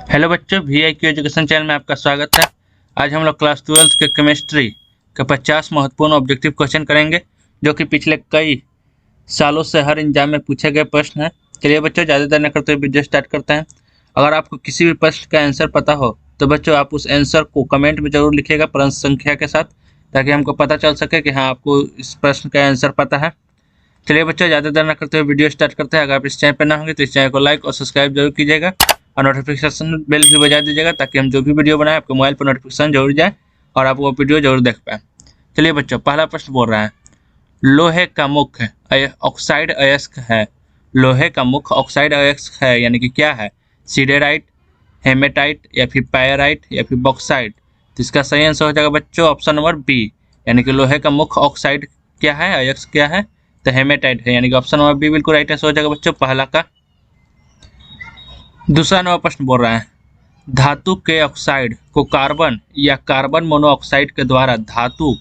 Hello बच्चों, VIQ education channel में आपका स्वागत है। आज हम लोग क्लास 12 के केमिस्ट्री के 50 महत्वपूर्ण ऑब्जेक्टिव क्वेश्चन करेंगे, जो कि पिछले कई सालों से हर एग्जाम में पूछे गए प्रश्न हैं। चलिए बच्चों, ज़्यादा देर न करते हुए वीडियो स्टार्ट करते हैं। अगर आपको किसी भी प्रश्न का आंसर पता हो तो बच्चों आप उस आंसर को कमेंट में जरूर लिखिएगा प्रश्न संख्या के साथ, ताकि हमको पता चल सके कि हाँ, आपको इस प्रश्न का आंसर पता है। चलिए बच्चों, ज़्यादा देर न करते हुए वीडियो स्टार्ट करते हैं। अगर आप इस चैनल पर ना होंगे तो इस चैनल को लाइक और सब्सक्राइब जरूर कीजिएगा और नोटिफिकेशन बेल भी बजा दीजिएगा, ताकि हम जो भी वीडियो बनाए आपके मोबाइल पर नोटिफिकेशन जरूर जाए और आप वो वीडियो जरूर देख पाएँ। चलिए बच्चों, पहला प्रश्न बोल रहा है, लोहे का मुख्य ऑक्साइड अयस्क है। लोहे का मुख्य ऑक्साइड अयस्क है यानी कि क्या है? सिडेराइट, हेमेटाइट या फिर पायराइट या फिर बॉक्साइट। तो इसका सही आंसर हो जाएगा बच्चों ऑप्शन नंबर बी, यानी कि लोहे का मुख्य ऑक्साइड क्या है, अयस्क क्या है? तो हेमेटाइट है, यानी कि ऑप्शन नंबर बी बिल्कुल राइट आंसर हो जाएगा बच्चों पहला का। दूसरा नंबर प्रश्न बोल रहा है, धातु के ऑक्साइड को कार्बन या कार्बन मोनोऑक्साइड के द्वारा धातु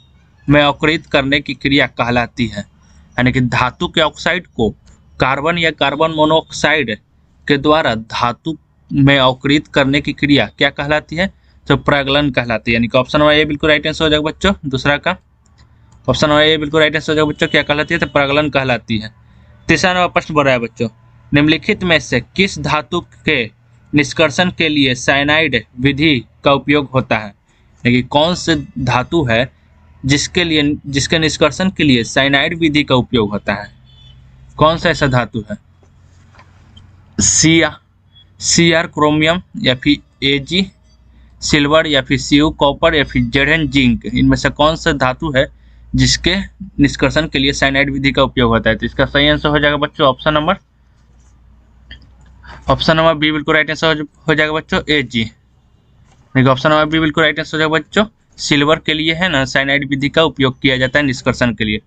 में अवकृत करने की क्रिया कहलाती है। यानी कि धातु के ऑक्साइड को कार्बन या कार्बन मोनोऑक्साइड के द्वारा धातु में अवकृत करने की क्रिया क्या कहलाती है? तो प्रगलन कहलाती है, यानी कि ऑप्शन नंबर ए बिल्कुल राइट आंसर हो जाएगा बच्चों दूसरा का। ऑप्शन नंबर ए बिल्कुल राइट आंसर हो जाएगा बच्चों, क्या कहलाती है? तो प्रगलन कहलाती है। तीसरा नंबर प्रश्न बोल रहा है बच्चों, निम्नलिखित में से किस धातु के निष्कर्षण के लिए साइनाइड विधि का उपयोग होता है? यानी कि कौन से धातु है जिसके निष्कर्षण के लिए साइनाइड विधि का उपयोग होता है? कौन सा ऐसा धातु है? Cr क्रोमियम या फिर Ag सिल्वर या फिर Cu कॉपर या फिर Zn जिंक। इनमें से कौन सा धातु है जिसके निष्कर्षण के लिए साइनाइड विधि का उपयोग होता है? तो इसका सही आंसर हो जाएगा बच्चों ऑप्शन नंबर बी बिल्कुल राइट आंसर हो जाएगा बच्चों Ag। देखिए ऑप्शन नंबर बी बिल्कुल राइट आंसर हो जाएगा बच्चों। सिल्वर के लिए है ना साइनाइड विधि का उपयोग किया जाता है निष्कर्षण के लिए,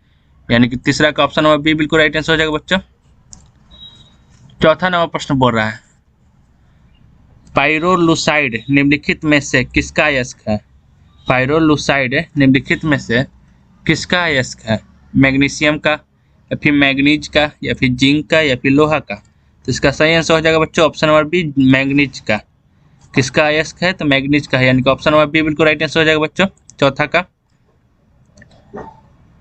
यानी कि तीसरा का ऑप्शन नंबर बी बिल्कुल राइट आंसर हो जाएगा बच्चों। चौथा नंबर प्रश्न बोल रहा है, पाइरोलुसाइड निम्नलिखित में से किसका अयस्क है? पाइरोलुसाइड निम्नलिखित में से किसका अयस्क है? मैग्नीशियम का या फिर मैग्नीज का या फिर जिंक का या फिर लोहा का? तो इसका सही आंसर हो जाएगा बच्चों ऑप्शन नंबर बी मैग्नीज का। किसका अयस्क है? तो मैग्नीज का है, यानी कि ऑप्शन नंबर बी बिल्कुल राइट आंसर हो जाएगा बच्चों चौथा का।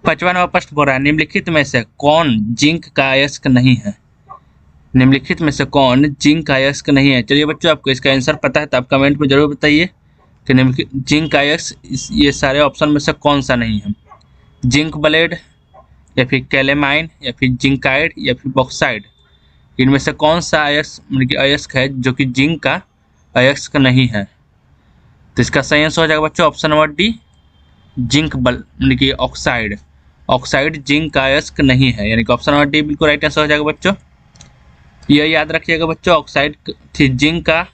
पांचवा नंबर प्रश्न बोल रहा है, निम्नलिखित में से कौन जिंक का अयस्क नहीं है? निम्नलिखित में से कौन जिंक का अयस्क नहीं है? चलिए बच्चों, आपको इसका आंसर पता है तो आप कमेंट में जरूर बताइए कि निम्नलिखित जिंक का अयस्क ये सारे ऑप्शन में से कौन सा नहीं है? जिंक ब्लेड या फिर कैलेमाइन या फिर जिंकाइड या फिर बॉक्साइड। इनमें से कौन सा अयस्क है जो कि जिंक का अयस्क नहीं है? तो इसका सही आंसर हो जाएगा बच्चों ऑप्शन नंबर डी जिंक यानी कि ऑक्साइड जिंक का अयस्क नहीं है, यानी कि ऑप्शन नंबर डी बिल्कुल राइट आंसर हो जाएगा बच्चों। यह याद रखिएगा बच्चों, ऑक्साइड जिंक का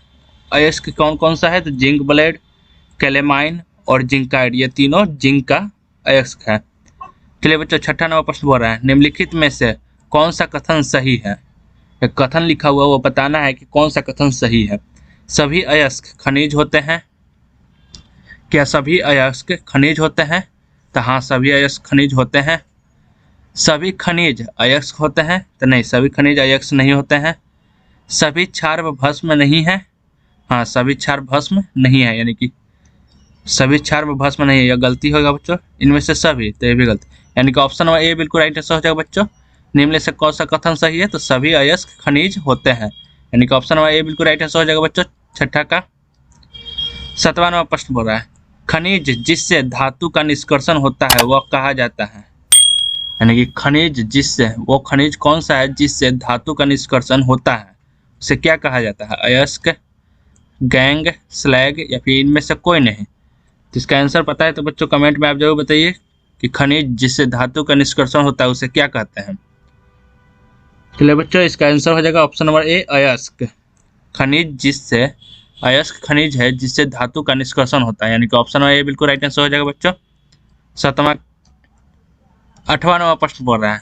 अयस्क कौन कौन सा है? तो जिंक ब्लेड, कैलेमाइन और जिंकाइड, ये तीनों जिंक का अयस्क है। चलिए बच्चों, छठा नंबर प्रश्न बोल रहा है, निम्नलिखित में से कौन सा कथन सही है? एक कथन लिखा हुआ वो बताना है कि कौन सा कथन सही है। सभी अयस्क खनिज होते हैं। क्या सभी अयस्क खनिज होते हैं? तो हाँ, सभी अयस्क खनिज होते हैं। सभी खनिज अयस्क होते हैं? तो नहीं, सभी खनिज अयस्क नहीं होते हैं। सभी क्षार भस्म नहीं है? हाँ, सभी क्षार भस्म नहीं है, यानी कि सभी क्षार भस्म नहीं है, यह गलती होगा बच्चों। इनमें से सभी, तो ये भी गलती, यानी कि ऑप्शन नंबर ए बिल्कुल राइट आंसर हो जाएगा बच्चों। निम्न से कौन सा कथन सही है? तो सभी अयस्क खनिज होते हैं, यानी कि ऑप्शन नंबर ए बिल्कुल राइट आंसर हो जाएगा बच्चों छठा का। सातवां नंबर प्रश्न बोल रहा है, खनिज जिससे धातु का निष्कर्षण होता है वह कहा जाता है? यानी कि खनिज जिससे, वो खनिज कौन सा है जिससे धातु का निष्कर्षण होता है, उसे क्या कहा जाता है? अयस्क, गैंग, स्लैग या फिर इनमें से कोई नहीं? तो इसका आंसर पता है तो बच्चों कमेंट में आप जरूर बताइए कि खनिज जिससे धातु का निष्कर्षण होता है उसे क्या कहते हैं। चलिए बच्चों, इसका आंसर हो जाएगा ऑप्शन नंबर ए अयस्क। खनिज जिससे, अयस्क खनिज है जिससे धातु का निष्कर्षण होता है, यानी कि ऑप्शन नंबर ए बिल्कुल राइट आंसर हो जाएगा बच्चों। आठवां नंबर प्रश्न बोल रहा है,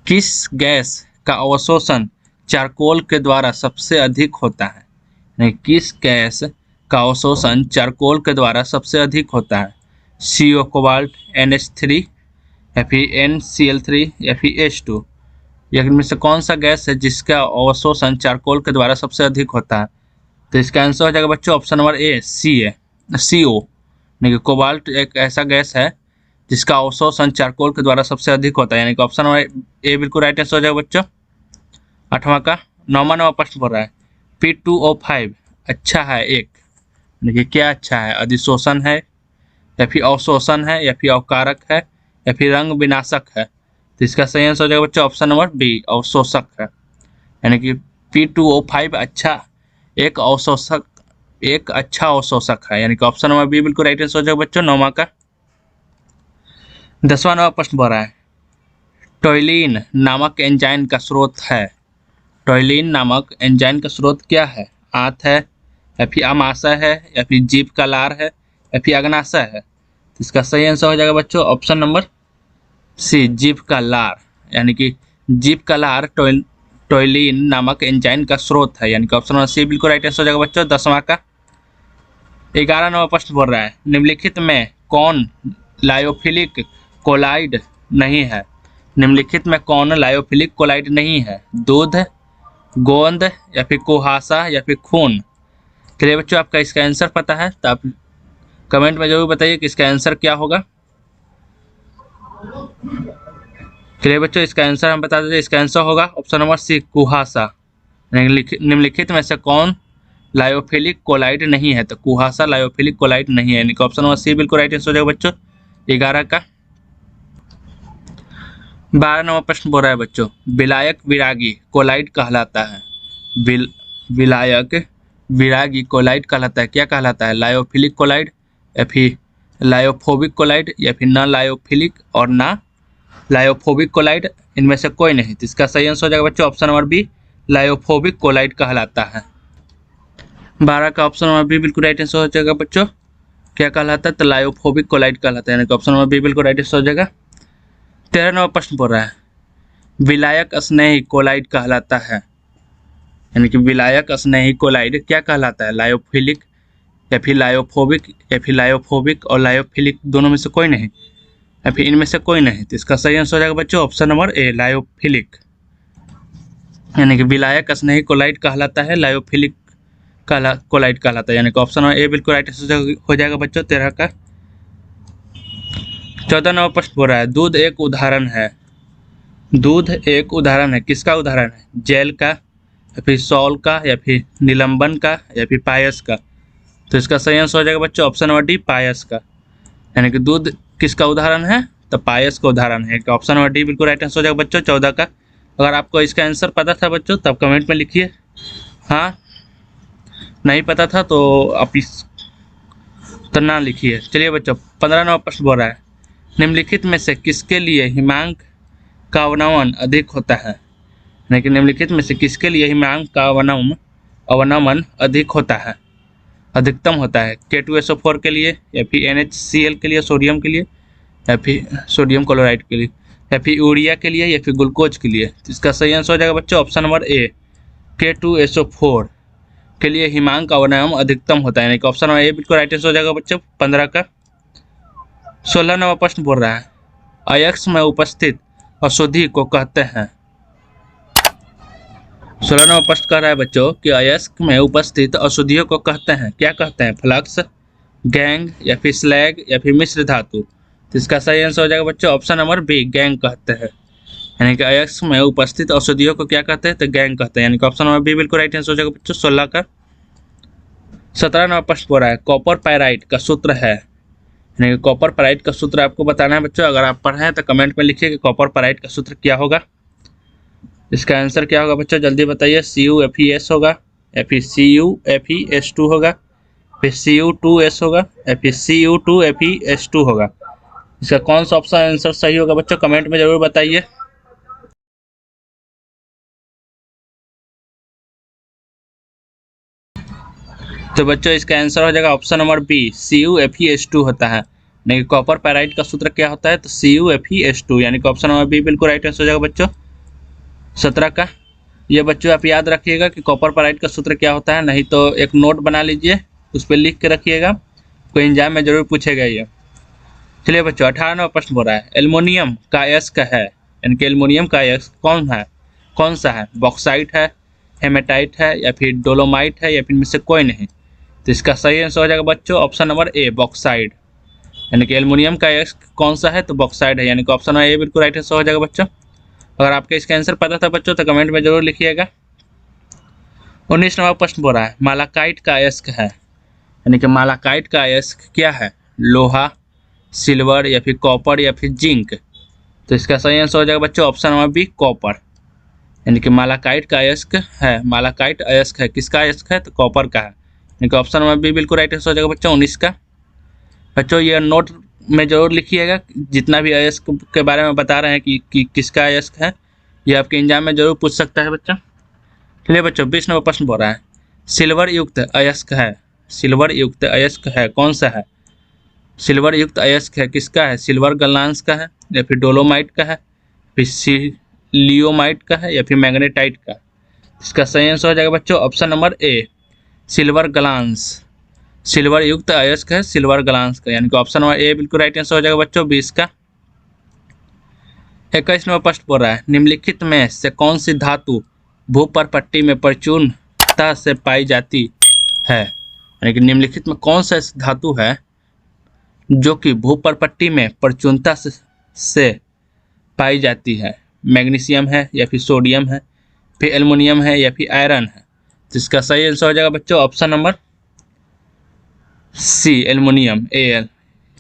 किस गैस का अवशोषण चारकोल के द्वारा सबसे अधिक होता है? यानी किस गैस का अवशोषण चारकोल के द्वारा सबसे अधिक होता है? CO कोबाल्ट, NH3 या फिर NCl3 या फिर H2। इनमें से कौन सा गैस है जिसका अवशोषण चारकोल के द्वारा सबसे अधिक होता है? तो इसका आंसर हो जाएगा बच्चों ऑप्शन नंबर ए सी है, CO। यानी कि कोबाल्ट एक ऐसा गैस है जिसका अवशोषण चारकोल के द्वारा सबसे अधिक होता है, यानी कि ऑप्शन नंबर ए बिल्कुल राइट आंसर हो जाएगा बच्चों। 8वां का 9वां प्रश्न बोल रहा है P2O5 अच्छा है एक, यानी कि क्या अच्छा है? अधिशोषण है या फिर अवशोषण है या फिर अवकारक है या फिर रंग विनाशक है? तो इसका सही आंसर हो जाएगा बच्चों ऑप्शन नंबर बी अवशोषक है, यानी कि P2O5 अच्छा एक अवशोषक, एक अच्छा अवशोषक है, यानी कि ऑप्शन नंबर बी बिल्कुल राइट आंसर हो जाएगा बच्चों 9वां का। 10वां प्रश्न बोल रहा है टॉयलिन नामक एंजाइम का स्रोत है। टॉयलिन नामक एंजाइम का स्रोत क्या है? आंत है या फिर अमाशय है या फिर जीभ का लार है या फिर अग्नाशय है? तो इसका सही आंसर हो जाएगा बच्चों ऑप्शन नंबर सी जीभ का लार, यानी कि जीभ का लार टॉयलिन नामक एंजाइम का स्रोत है, यानी कि ऑप्शन नंबर सी बिल्कुल राइट आंसर हो जाएगा बच्चों 10वां का। 11वां प्रश्न बोल रहा है निम्नलिखित में कौन लायोफिलिक कोलाइड नहीं है? निम्नलिखित में कौन लायोफिलिक कोलाइड नहीं है? दूध, गोंद या फिर कुहासा या फिर खून? चलिए बच्चों आपका इसका आंसर पता है तो आप कमेंट में जरूर बताइए कि इसका आंसर क्या होगा। चलिए बच्चों इसका आंसर हम बता देते हैं, इसका आंसर होगा ऑप्शन नंबर सी कुहासा। निम्नलिखित में से कौन लायोफिलिक कोलाइड नहीं है? तो कुहासा लायोफिलिक कोलाइड नहीं है, यानी कि ऑप्शन नंबर सी बिल्कुल राइट आंसर हो जाएगा बच्चों 11 का। 12वां प्रश्न बोल रहा है बच्चों विलायक विरागी कोलाइड कहलाता है। विलायक विरागी कोलाइड कहलाता है, क्या कहलाता है? लायोफिलिक कोलाइड या फिर लायोफोबिक कोलाइड या फिर ना लायोफिलिक और ना लायोफोबिक कोलाइड, इनमें से कोई नहीं। तो इसका सही आंसर हो जाएगा बच्चों option number B lyophobic colloid कहलाता है। 12 का ऑप्शन नंबर बी बिल्कुल राइट आंसर हो जाएगा बच्चों, क्या कहलाता है? तो लायोफोबिक कोलाइड कहलाता है, यानी कि ऑप्शन नंबर बी बिल्कुल राइट आंसर हो जाएगा। 13वां प्रश्न बोल रहा है विलायक स्नेही कोलाइड कहलाता है, यानी कि विलायक स्नेही कोलाइड क्या कहलाता है? लायोफिलिक या फिर लायोफोबिक या फिर लायोफोबिक और लायोफिलिक दोनों में से कोई नहीं या फिर इनमें से कोई नहीं। तो इसका सही आंसर हो जाएगा बच्चों ऑप्शन नंबर ए लायोफिलिक, यानी कि विलायक स्नेही कोलाइड कहलाता है, लायोफिलिक कोलाइड कहलाता है, यानी कि ऑप्शन नंबर ए बिल्कुल राइट आंसर हो जाएगा बच्चों 13 का। 14वां प्रश्न बोल रहा है दूध एक उदाहरण है। दूध एक उदाहरण है, किसका उदाहरण है? जेल का या फिर सॉल का या फिर निलंबन का या फिर पायस का? तो इसका सही आंसर हो जाएगा बच्चों ऑप्शन नंबर डी पायस का, यानी कि दूध किसका उदाहरण है? तो पायस का उदाहरण है, ऑप्शन नंबर डी बिल्कुल राइट आंसर हो जाएगा बच्चों 14 का। अगर आपको इसका आंसर पता था बच्चों तब कमेंट में लिखिए, हाँ नहीं पता था तो आप इस तो ना लिखिए। चलिए बच्चों 15वां प्रश्न बोल रहा है निम्नलिखित में से किसके लिए हिमांक का अवनमन अधिक होता है? लेकिन निम्नलिखित में से किसके लिए हिमांक का अवनमन अधिक होता है, अधिकतम होता है? K2SO4 के लिए या फिर NaCl के लिए, सोडियम के लिए या फिर सोडियम क्लोराइड के लिए या फिर यूरिया के लिए या फिर ग्लूकोज के लिए? तो इसका सही आंसर हो जाएगा बच्चों ऑप्शन नंबर ए K2SO4 के लिए हिमांक का अवनमन अधिकतम होता है, यानी कि ऑप्शन नंबर ए बिल्कुल राइट आंसर हो जाएगा बच्चों 15 का। 16वां प्रश्न बोल रहा है अयस्क में उपस्थित अशुद्धि को कहते हैं। 16वां प्रश्न कह रहा है बच्चों कि अयस्क में उपस्थित अशुद्धियों को कहते हैं, क्या कहते हैं? फ्लक्स, गैंग या फिर स्लैग या फिर मिश्र धातु? तो इसका सही आंसर हो जाएगा बच्चों ऑप्शन नंबर बी गैंग कहते हैं, यानी कि अयस्क में उपस्थित अशुद्धियों को क्या कहते हैं? तो गैंग कहते हैं, यानी कि ऑप्शन नंबर बी बिल्कुल राइट आंसर हो जाएगा बच्चों 16 का। 17वां प्रश्न बोल रहा है कॉपर पाइराइट का सूत्र है, यानी कि कॉपर पाइराइट का सूत्र आपको बताना है बच्चों। अगर आप पढ़े हैं तो कमेंट में लिखिए कि कॉपर पाइराइट का सूत्र क्या होगा। इसका आंसर क्या होगा बच्चों जल्दी बताइए। CuFeS होगा या फिर CuFeS2 होगा, फिर Cu2S होगा या फिर Cu2FeS2 होगा? इसका कौन सा ऑप्शन आंसर सही होगा बच्चों कमेंट में जरूर बताइए। तो बच्चों इसका आंसर हो जाएगा ऑप्शन नंबर बी CuFeS2 होता है, यानी कि कॉपर पाइराइट का सूत्र क्या होता है? तो CuFeS2, यानी कि ऑप्शन नंबर बी बिल्कुल राइट आंसर हो जाएगा बच्चों 17 का। ये बच्चों आप याद रखिएगा कि कॉपर पाइराइट का सूत्र क्या होता है, नहीं तो एक नोट बना लीजिए उस पर लिख के रखिएगा, कोई एग्जाम में जरूर पूछेगा ये। चलिए बच्चों 18वां प्रश्न बोल रहा है एल्युमिनियम का अयस्क है, यानी कि एल्युमिनियम का अयस्क कौन सा है? बॉक्साइट है हेमेटाइट है या फिर डोलोमाइट है या फिर इनमें से कोई नहीं। तो इसका सही आंसर हो जाएगा बच्चों ऑप्शन नंबर ए, बॉक्साइड। यानी कि एल्युमिनियम का अयस्क कौन सा है, तो बॉक्साइड है, यानी कि ऑप्शन नंबर ए बिल्कुल राइट आंसर हो जाएगा बच्चों। अगर आपके इसका आंसर पता था बच्चों तो कमेंट में जरूर लिखिएगा। 19 नंबर प्रश्न बोल रहा है मालाकाइट का अयस्क है, यानी कि मालाकाइट का अयस्क क्या है, लोहा, सिल्वर या फिर कॉपर या फिर जिंक। तो इसका सही आंसर हो जाएगा बच्चों ऑप्शन नंबर बी, कॉपर। यानी कि मालाकाइट का अयस्क है, मालाकाइट अयस्क है, किसका अयस्क है, तो कॉपर का है, यानी कि ऑप्शन नंबर बी बिल्कुल राइट आंसर हो जाएगा बच्चों 19 का। बच्चों ये नोट में जरूर लिखिएगा, जितना भी अयस्क के बारे में बता रहे हैं कि किसका अयस्क है, ये आपके एग्जाम में जरूर पूछ सकता है बच्चों। चलिए बच्चों 20 नंबर प्रश्न बोल रहा है सिल्वर युक्त अयस्क है, सिल्वर युक्त अयस्क है कौन सा है, सिल्वर युक्त अयस्क है किसका है, सिल्वर गलांस का है या फिर डोलोमाइट का है, फिर सिलियोमाइट का है या फिर मैग्नेटाइट का। इसका सही आंसर हो जाएगा बच्चों option number A, silver glance. Silver युक्त अयस्क है सिल्वर गलांस का, यानी कि ऑप्शन नंबर ए बिल्कुल राइट आंसर हो जाएगा बच्चों 20 का। 21 नंबर प्रश्न बोल रहा है निम्नलिखित में से कौन सी धातु भूपर्पट्टी में प्रचुरता से पाई जाती है, यानी कि निम्नलिखित में कौन सा ऐसी धातु है जो कि भूपर्पट्टी में प्रचुरता से पाई जाती है, मैग्नीशियम है या फिर सोडियम है, फिर एल्युमिनियम है या फिर आयरन है। तो इसका सही आंसर हो जाएगा बच्चों option number C, aluminium, L,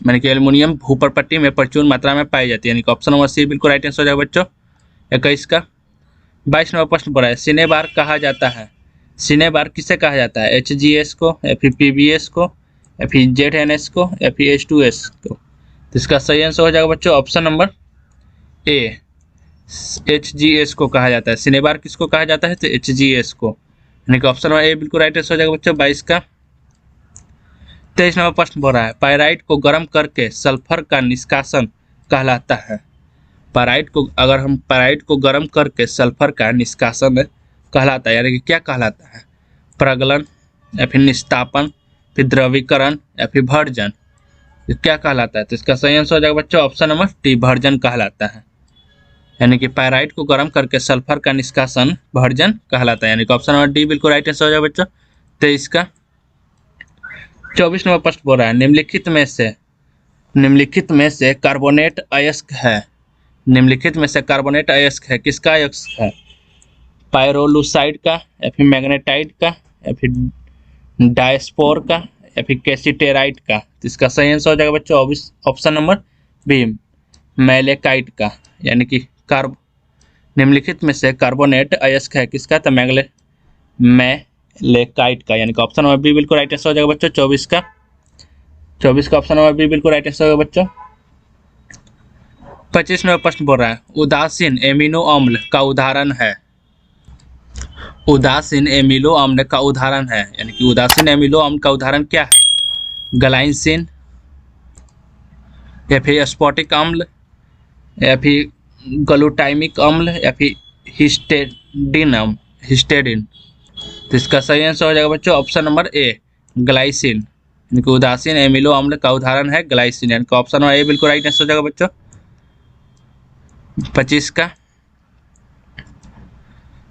यानी कि एल्युमिनियम भूपर्पट्टी में प्रचुर मात्रा में पाई जाती है, यानी कि ऑप्शन नंबर सी बिल्कुल राइट आंसर हो जाएगा बच्चों 21 का। 22 नंबर प्रश्न पड़ा है सिनेबार कहा जाता है, सिनेबार किसे कहा जाता है, HGS को या फिर PBS को या फिर ZNS को या फिर H2S को। तो इसका सही आंसर हो जाएगा बच्चों ऑप्शन नंबर ए, HGS को कहा जाता है। सिनेबार किसको कहा जाता है, तो HGS को, यानी कि ऑप्शन नंबर ए बिल्कुल राइट आंसर हो जाएगा बच्चों 22 का। 23 नंबर प्रश्न बोल रहा है पायराइट को गर्म करके सल्फर का निष्कासन कहलाता है, पायराइट को, अगर हम पायराइट को गर्म करके सल्फर का निष्कासन कहलाता है, यानी कि क्या कहलाता है, प्रगलन या फिर निस्तापन, फिर द्रवीकरण या फिर भर्जन, ये क्या कहलाता है। तो इसका सही आंसर हो जाएगा बच्चों ऑप्शन नंबर डी, भर्जन कहलाता है, यानी कि पायराइट को गर्म करके सल्फर का निष्कासन भर्जन कहलाता है, यानी कि ऑप्शन नंबर डी बिल्कुल राइट आंसर हो जाएगा बच्चों 23 का। 24 नंबर प्रश्न बोल रहा है निम्नलिखित में से कार्बोनेट अयस्क है, निम्नलिखित में से कार्बोनेट अयस्क है किसका अयस्क है, पायरोलुसाइड का या फिर मैग्नेटाइट का या फिर डायस्पोर का या फिर कैसिटेराइट का। तो इसका सही आंसर हो जाएगा बच्चों ऑप्शन नंबर बी, मैलेकाइट का, यानी कि निम्नलिखित में से कार्बोनेट अयस्क है किसका, तो मैलेकाइट का, यानी कि ऑप्शन नंबर बी बिल्कुल राइट आंसर हो जाएगा बच्चों 24 का। 24 का ऑप्शन नंबर बी बिल्कुल राइट आंसर होगा बच्चों। 25 नंबर प्रश्न बोल रहा है उदासीन एमिनो अम्ल का उदाहरण है, उदासीन एमिनो अम्ल का उदाहरण है, यानी कि उदासीन एमिनो अम्ल का उदाहरण क्या है, ग्लाइसिन या फिर स्फटिक अम्ल या फिर ग्लूटामिक अम्ल या फिर हिस्टेडिन। तो इसका सही आंसर हो जाएगा बच्चों ऑप्शन नंबर ए, ग्लाइसिन, यानी कि उदासीन एमिनो अम्ल का उदाहरण है ग्लाइसिन, यानी कि ऑप्शन नंबर ए बिल्कुल राइट आंसर हो जाएगा बच्चों 25 का।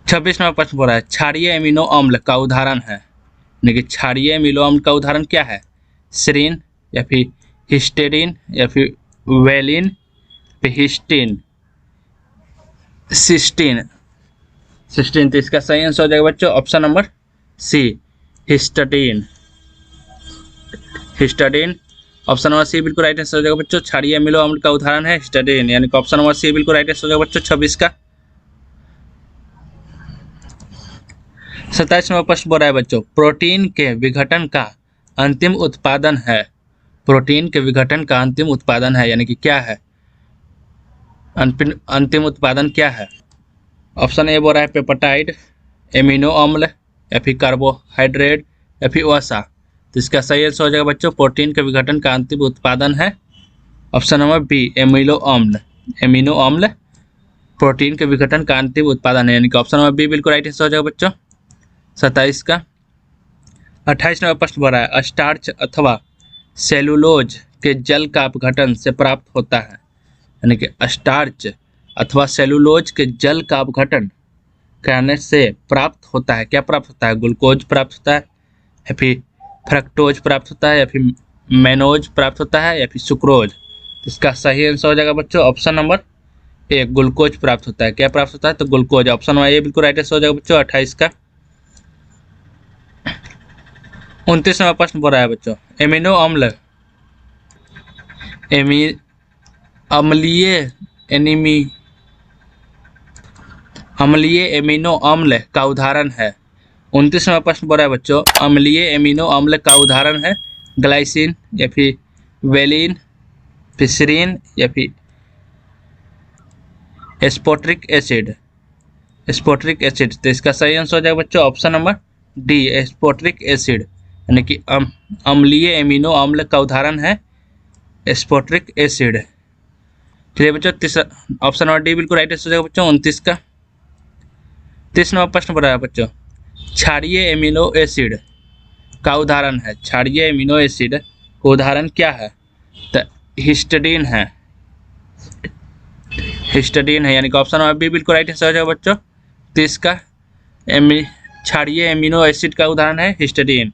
26 नंबर प्रश्न बोल रहा है क्षारीय एमिनो अम्ल का उदाहरण है, यानी कि क्षारीय एमिनो अम्ल का उदाहरण क्या है, सेरीन या फिर हिस्टेडिन या फिर वेलिन, फिर हिस्टीन, सिस्टीन। तो इसका सही आंसर हो जाएगा बच्चों option number C, histidine, histidine, option number C बिल्कुल राइट आंसर हो जाएगा बच्चों, क्षारीय एमिनो अम्ल का उदाहरण है हिस्टडीन, यानी कि ऑप्शन नंबर सी बिल्कुल राइट आंसर हो जाएगा बच्चों 26 का। 27 नंबर प्रश्न बोल रहा है बच्चों प्रोटीन के विघटन का अंतिम उत्पादन है, प्रोटीन के विघटन का अंतिम उत्पादन है, यानी कि क्या है, अंतिम उत्पादन क्या है। ऑप्शन ए बोल रहा है पेप्टाइड, एमिनो अम्ल या फिर कार्बोहाइड्रेट या फिर वसा। तो इसका सही आंसर हो जाएगा बच्चों प्रोटीन के विघटन का अंतिम उत्पादन है ऑप्शन नंबर बी, एमिनो अम्ल, एमिनो अम्ल प्रोटीन के विघटन का अंतिम उत्पादन है, यानी कि ऑप्शन नंबर बी बिल्कुल राइट आंसर हो जाएगा बच्चों 27 का। 28 नंबर प्रश्न बोल रहा है स्टार्च अथवा सेलुलोज के जल का अपघटन से प्राप्त होता है, यानी कि स्टार्च अथवा सेलुलोज के जल का अपघटन खाने से प्राप्त होता है, क्या प्राप्त होता है? ग्लूकोज प्राप्त होता है, या फिर फ्रक्टोज प्राप्त होता है, या फिर मेनोज प्राप्त होता है, या फिर सुक्रोज। इसका सही आंसर हो जाएगा बच्चों ऑप्शन नंबर ए, ग्लूकोज प्राप्त होता है। क्या प्राप्त होता है? तो ग्लूकोज। ऑप्शन नंबर ए बिल्कुल राइट आंसर हो जाएगा बच्चों 28 का। 29वां प्रश्न बोल रहा है बच्चों, एमिनो अम्ल अम्लीय एमिनो अम्ल का उदाहरण है। 29वां प्रश्न बोल रहा है बच्चों, अम्लीय एमिनो अम्ल का उदाहरण है ग्लाइसिन, या फिर वेलिन, फिर सीरीन, या फिर एस्पोट्रिक एसिड। एस्पोट्रिक एसिड। तो इसका सही आंसर हो जाएगा बच्चों ऑप्शन नंबर डी, एस्पोट्रिक एसिड, यानी कि अम्लीय एमिनो अम्ल का उदाहरण है एस्पोट्रिक एसिड। चलिए बच्चों, तीसरा ऑप्शन नंबर डी बिल्कुल राइट आंसर हो जाएगा बच्चों 29 का। 30वां प्रश्न बताया बच्चों, क्षारीय एमिनो एसिड का उदाहरण है। क्षारीय एमिनो एसिड का उदाहरण क्या है? तो हिस्टडीन है। हिस्टडीन है, यानी कि ऑप्शन नंबर बी बिल्कुल राइट आंसर हो जाएगा बच्चों 30 का। क्षारीय एमिनो एसिड का उदाहरण है हिस्टडीन।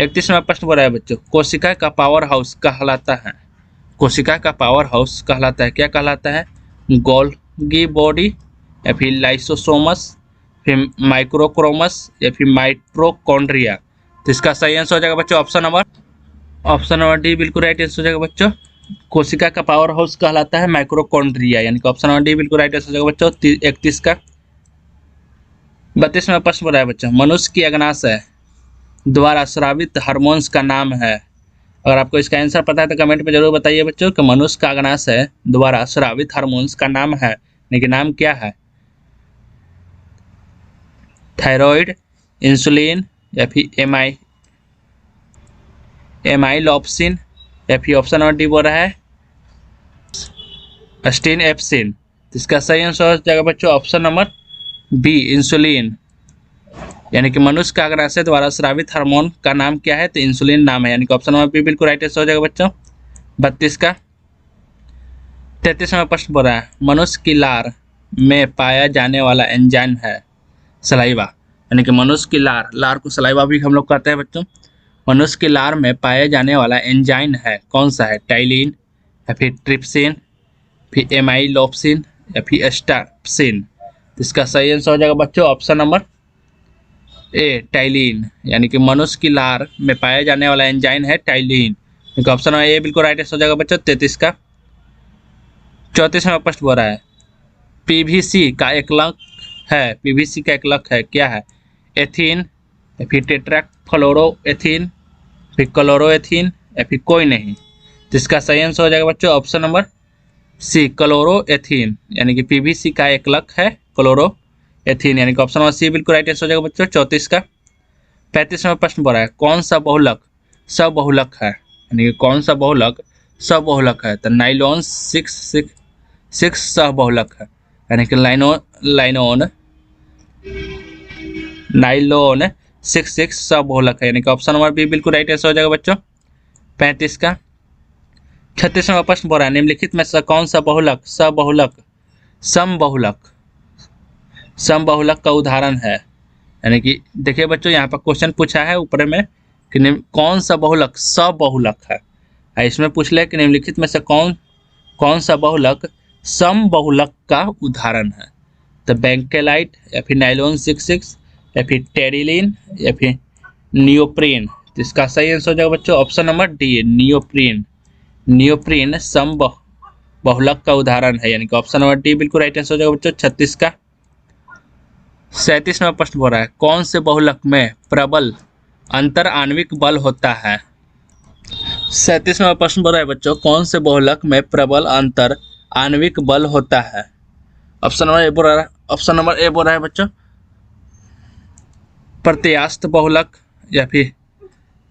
31वां प्रश्न बोला है बच्चों, कोशिका का पावर हाउस कहलाता है। कोशिका का पावर हाउस कहलाता है, क्या कहलाता है? गोल्गी बॉडी, या फिर लाइसोसोमस, फिर माइक्रोक्रोमस, या फिर माइटोकॉन्ड्रिया। तो इसका सही आंसर हो जाएगा बच्चों ऑप्शन नंबर डी बिल्कुल राइट आंसर हो जाएगा बच्चों। कोशिका का पावर हाउस कहलाता है माइक्रोकॉन्ड्रिया, यानी कि ऑप्शन नंबर डी बिल्कुल राइट आंसर हो जाएगा बच्चों 31 का। 32वां प्रश्न बोला है बच्चों, मनुष्य की अग्नाशय द्वारा स्रावित हार्मोन्स का नाम है। अगर आपको इसका आंसर पता है तो कमेंट में जरूर बताइए बच्चों कि मनुष्य का अग्नाशय द्वारा स्रावित हार्मोन्स का नाम है, लेकिन नाम क्या है? थायराइड, इंसुलिन, या फिर एमाइलोप्सिन, या फिर ऑप्शन नंबर डी बोल रहा है अस्टिन एप्सिन। इसका सही आंसर हो जाएगा बच्चों ऑप्शन नंबर बी, इंसुलिन, यानी कि मनुष्य का अग्नाशय द्वारा स्रावित हार्मोन का नाम क्या है? तो इंसुलिन नाम है, यानी कि ऑप्शन नंबर बी बिल्कुल राइट आंसर हो जाएगा बच्चों 32 का। 33वां प्रश्न बोल रहा है, मनुष्य की लार में पाया जाने वाला एंजाइम है सलाइवा, यानी कि मनुष्य की लार को सलाइवा भी हम लोग कहते हैं बच्चों। मनुष्य की लार में पाया जाने वाला एंजाइम है कौन सा है? टाइलिन, या फिर ट्रिप्सिन, फिर एमाइलोप्सिन, या फिर एस्टाप्सिन। इसका सही आंसर हो जाएगा बच्चों ऑप्शन नंबर ए, टाइलिन, यानी कि मनुष्य की लार में पाया जाने वाला एंजाइम है टाइलिन। ऑप्शन नंबर ए बिल्कुल राइट आंसर हो जाएगा बच्चों 33 का। 34वां प्रश्न बोल रहा है, पीवीसी का एकलक है। पीवीसी का एकलक है, क्या है? एथीन, या फिर टेट्राफ्लोरोएथीन, फिर क्लोरोएथीन, या फिर कोई नहीं। तो इसका सही आंसर हो जाएगा बच्चों ऑप्शन नंबर सी, क्लोरोएथीन, यानी कि पीवीसी का एकलक है क्लोरोएथीन, यानी कि ऑप्शन नंबर सी बिल्कुल राइट आंसर हो जाएगा बच्चों 34 का। 35वां प्रश्न बोल रहा है, कौन सा बहुलक सबहुलक है? यानी कि कौन सा बहुलक सबहुलक है? तो नाइलॉन 6 सबहुलक है, यानी कि नाइलॉन 6 सबहुलक है, यानी कि ऑप्शन नंबर बी बिल्कुल राइट आंसर हो जाएगा बच्चों 35 का। 36वां प्रश्न बोल रहा है, निम्नलिखित में से कौन सा बहुलक समबहुलक का उदाहरण है? यानी कि देखिए बच्चों, यहाँ पर क्वेश्चन पूछा है ऊपर में कि कौन सा बहुलक सबहुलक है। इसमें पूछ ले कि निम्नलिखित में से कौन सा बहुलक समबहुलक का उदाहरण है? तो बेंकेलाइट, या फिर नाइलॉन 6, या फिर टेरिलिन, या फिर नियोप्रीन। तो इसका सही आंसर हो जाएगा बच्चों ऑप्शन नंबर डी, नियोप्रीन समबहुलक का उदाहरण है, यानी कि ऑप्शन नंबर डी बिल्कुल राइट आंसर हो जाएगा बच्चों 36 का। 37वां प्रश्न बोल रहा है, कौन से बहुलक में प्रबल अंतर आणविक बल होता है? 37वां प्रश्न बोल रहा है बच्चों, कौन से बहुलक में प्रबल अंतर आणविक बल होता है? ऑप्शन नंबर ए बोल रहा है बच्चों प्रत्यास्थ बहुलक, या फिर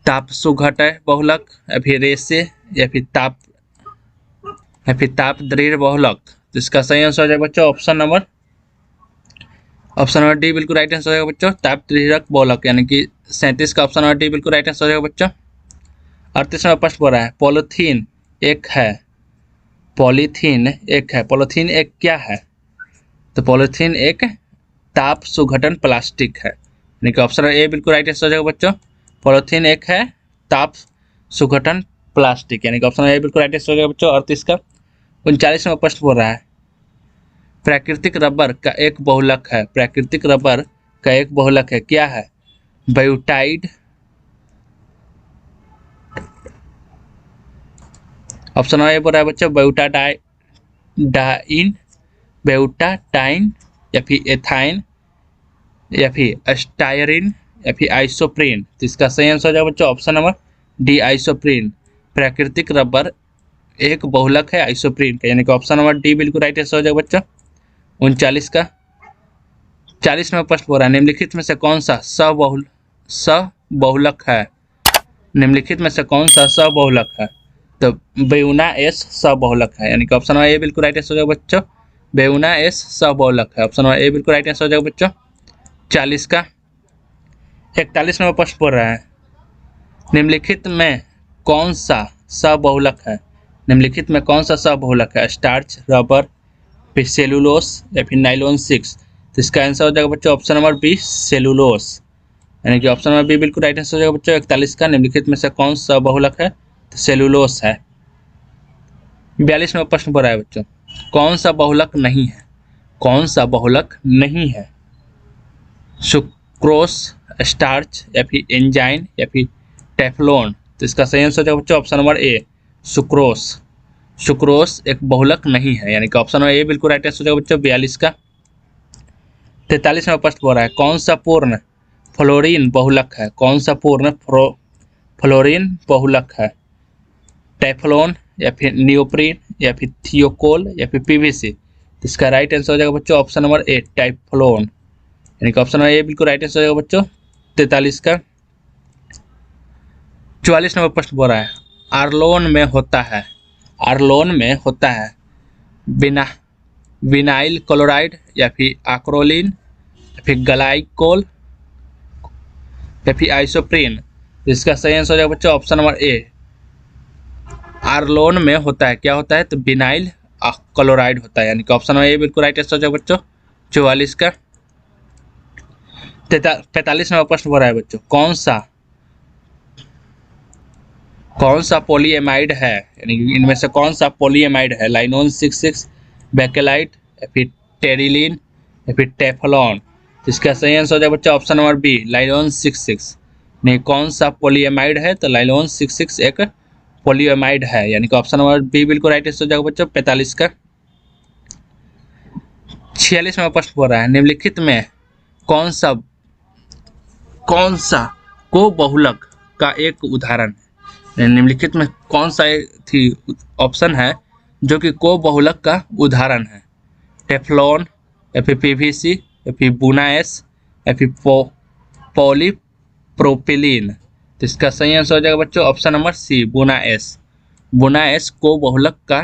ताप सुघटय बहुलक, या फिर रेसे, या फिर ताप दृढ़ बहुलक। तो इसका सही आंसर हो जाएगा बच्चों ऑप्शन नंबर डी बिल्कुल राइट आंसर हो जाएगा बच्चों ताप दृढ़ बहुलक, यानी कि 37 का ऑप्शन नंबर डी बिल्कुल राइट आंसर हो जाएगा बच्चों। 38वां प्रश्न बोल रहा है, पॉलीथीन एक क्या है? तो पॉलीथीन एक ताप सुघटन प्लास्टिक है, यानी कि ऑप्शन ए बिल्कुल राइट आंसर हो जाएगा बच्चों। पॉलिथीन एक है ताप सुघटन प्लास्टिक, यानी कि ऑप्शन ए बिल्कुल राइट आंसर हो जाएगा बच्चों। 38 का 39वां प्रश्न बोल रहा है प्राकृतिक रबर का एक बहुलक है, प्राकृतिक रबर का एक बहुलक है, क्या है? बायोटाइड, ऑप्शन ए बोल रहा है बच्चों बायोटाडाइन, बायोटाडाइन या फिर एथाइन या फिर स्टायरिन या फिर आइसोप्रीन। तो इसका सही आंसर हो जाएगा बच्चों ऑप्शन नंबर डी आइसोप्रीन। प्राकृतिक रबर एक बहुलक है आइसोप्रीन का, यानी कि ऑप्शन नंबर डी बिल्कुल राइट आंसर हो जाएगा बच्चों। 39 का 40वां प्रश्न हो रहा है निम्नलिखित में से कौन सा सबहुलक है? निम्नलिखित में से कौन सा सबहुलक है? तो बेउना एस सबहुलक है, यानी कि ऑप्शन नंबर ए बिल्कुल राइट आंसर हो जाएगा बच्चों। बेउना एस सबहुलक है, ऑप्शन नंबर ए बिल्कुल राइट आंसर हो जाएगा बच्चों। 40 का 41वां प्रश्न बोल रहा है निम्नलिखित में कौन सा सबहुलक है? निम्नलिखित में कौन सा सबहुलक है? स्टार्च, रबर, फिर सेलुलोस या फिर नाइलॉन 6। तो इसका आंसर हो जाएगा बच्चों ऑप्शन नंबर बी सेलुलोस, यानी कि ऑप्शन नंबर बी बिल्कुल राइट आंसर हो जाएगा बच्चों। 41 का निम्नलिखित में से कौन सा बहुलक है? तो सेलुलोस है। 42वां प्रश्न बोल रहा है बच्चों कौन सा बहुलक नहीं है? कौन सा बहुलक नहीं है? सुक्रोस, स्टार्च या फिर एंजाइम या फिर टेफ्लॉन। तो इसका सही आंसर हो जाएगा बच्चों ऑप्शन नंबर ए सुक्रोस। सुक्रोस एक बहुलक नहीं है, यानी कि ऑप्शन नंबर ए बिल्कुल राइट आंसर हो जाएगा बच्चों। 42 का 43वां प्रश्न बोल रहा है कौन सा पूर्ण फ्लोरीन बहुलक है? कौन सा पूर्ण फ्लोरीन बहुलक है? टेफ्लॉन या फिर नियोप्रीन या फिर थियोकोल या फिर पीवीसी। तो इसका राइट आंसर हो जाएगा बच्चों ऑप्शन नंबर ए टेफ्लॉन, यानी कि ऑप्शन नंबर ए बिल्कुल राइट आंसर हो जाएगा बच्चों। 43 का 44वां प्रश्न बोल रहा है आर्लोन में होता है, आर्लोन में होता है विनाइल क्लोराइड या फिर आक्रोलिन या फिर ग्लाइकोल या फिर आइसोप्रीन। इसका सही आंसर हो जाएगा बच्चों ऑप्शन नंबर ए आर्लोन में होता है, क्या होता है? तो विनाइल क्लोराइड होता है, यानी कि ऑप्शन नंबर ए बिल्कुल राइट आंसर हो जाएगा बच्चों। 44 का 45वां प्रश्न हो रहा है बच्चों कौन सा पॉलीएमाइड है? यानी कि इनमें से कौन सा पॉलीएमाइड है? लाइनोन 66, बेकेलाइट या फिर टेरिलीन या फिर टेफ्लॉन। इसका सही आंसर हो जाएगा बच्चा ऑप्शन नंबर बी लाइनोन 66। नहीं कौन सा पॉलीएमाइड है? तो लाइनोन 66 एक पॉलीएमाइड है, यानी कि ऑप्शन नंबर बी बिल्कुल राइट आंसर हो जाएगा बच्चों। 45 का 46वां प्रश्न हो रहा है निम्नलिखित में कौन सा को बहुलक का एक उदाहरण है? निम्नलिखित में कौन सा थी ऑप्शन है जो कि को बहुलक का उदाहरण है? टेफ्लॉन या फिर पीवीसी या फिर बुनाएस या फिर पॉलीप्रोपिलीन। तो इसका सही आंसर हो जाएगा बच्चों ऑप्शन नंबर सी बुनाएस। बुनाएस को बहुलक का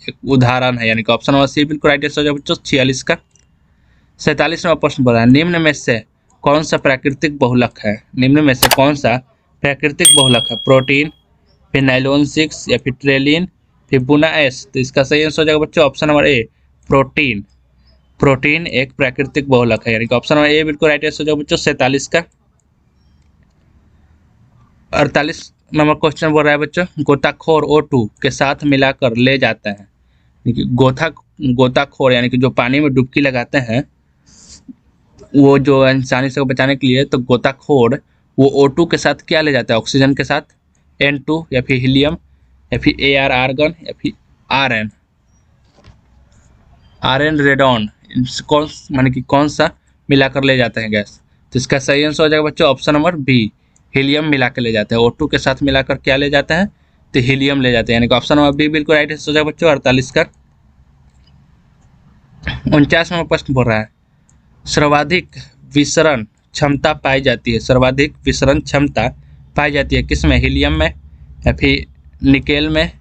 एक उदाहरण है, यानी कि ऑप्शन नंबर सी बिल्कुल राइट आंसर हो जाएगा बच्चों। 46 का 47वां प्रश्न बोला निम्न में से कौन सा प्राकृतिक बहुलक है? निम्न में से कौन सा प्राकृतिक बहुलक है? प्रोटीन, फिर नाइलॉन 6 या फिर ट्रेलिन, फिर बुनाएस। तो इसका सही आंसर हो जाएगा बच्चों ऑप्शन नंबर ए प्रोटीन। प्रोटीन एक प्राकृतिक बहुलक है, यानी कि ऑप्शन नंबर ए बिल्कुल राइट आंसर हो जाएगा बच्चों। 47 का 48 नंबर क्वेश्चन बोल रहा है बच्चों गोताखोर O2 के साथ मिलाकर ले जाते हैं। गोताखोर यानी कि जो पानी में डुबकी लगाते हैं वो जो इंसानी से बचाने के लिए, तो गोताखोर वो O2 के साथ क्या ले जाता है? ऑक्सीजन के साथ N2 या फिर हीलियम या फिर AR आर्गन या फिर आरएन रेडॉन। कौन माने कि कौन सा मिलाकर ले जाते हैं गैस? तो इसका सही आंसर हो जाएगा बच्चों ऑप्शन नंबर बी हीलियम मिला के ले जाते हैं। O2 के साथ मिलाकर क्या ले जाते हैं? तो हीलियम ले जाते हैं, यानी कि ऑप्शन नंबर बी बिल्कुल राइट आंसर हो जाएगा बच्चों। 48 का 49वां प्रश्न बोल रहा है सर्वाधिक विसरण क्षमता पाई जाती है। सर्वाधिक विसरण क्षमता पाई जाती है किस में? हीलियम में या फिर निकेल में,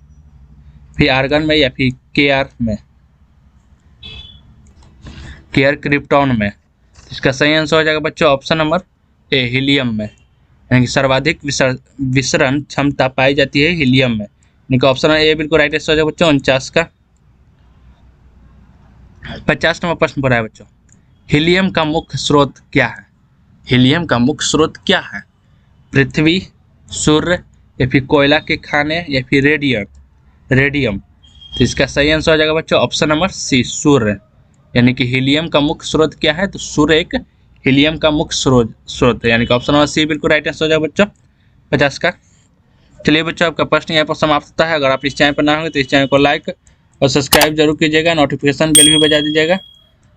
फिर आर्गन में या फिर केयर क्रिप्टॉन में। इसका सही आंसर हो जाएगा बच्चों ऑप्शन नंबर ए हीलियम में, यानी कि सर्वाधिक विसरण क्षमता पाई जाती है हीलियम में, यानी कि ऑप्शन ए बिल्कुल राइट आंसर हो जाएगा बच्चों। 49 का 50वां प्रश्न बोला है बच्चों हीलियम का मुख्य स्रोत क्या है? हीलियम का मुख्य स्रोत क्या है? पृथ्वी, सूर्य, या फिर कोयला के खाने, या फिर रेडियम। तो इसका सही आंसर हो जाएगा बच्चों ऑप्शन नंबर सी, सूर्य। यानी कि हीलियम का मुख्य स्रोत क्या है? तो सूर्य एक हीलियम का मुख्य स्रोत है, यानी कि ऑप्शन नंबर सी बिल्कुल राइट आंसर हो जाएगा बच्चों 50 का। चलिए बच्चों, आपका प्रश्न यहाँ पर समाप्त होता है। अगर आप इस चैनल पर ना होंगे तो इस चैनल को लाइक और सब्सक्राइब जरूर कीजिएगा, नोटिफिकेशन बेल भी बजा दीजिएगा,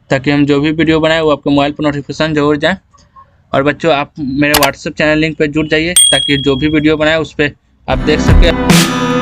ताकि हम जो भी वीडियो बनाए वो आपके मोबाइल पर नोटिफिकेशन जरूर जाए। और बच्चों, आप मेरे व्हाट्सएप चैनल लिंक पर जुड़ जाइए, ताकि जो भी वीडियो बनाए उस पर आप देख सकें।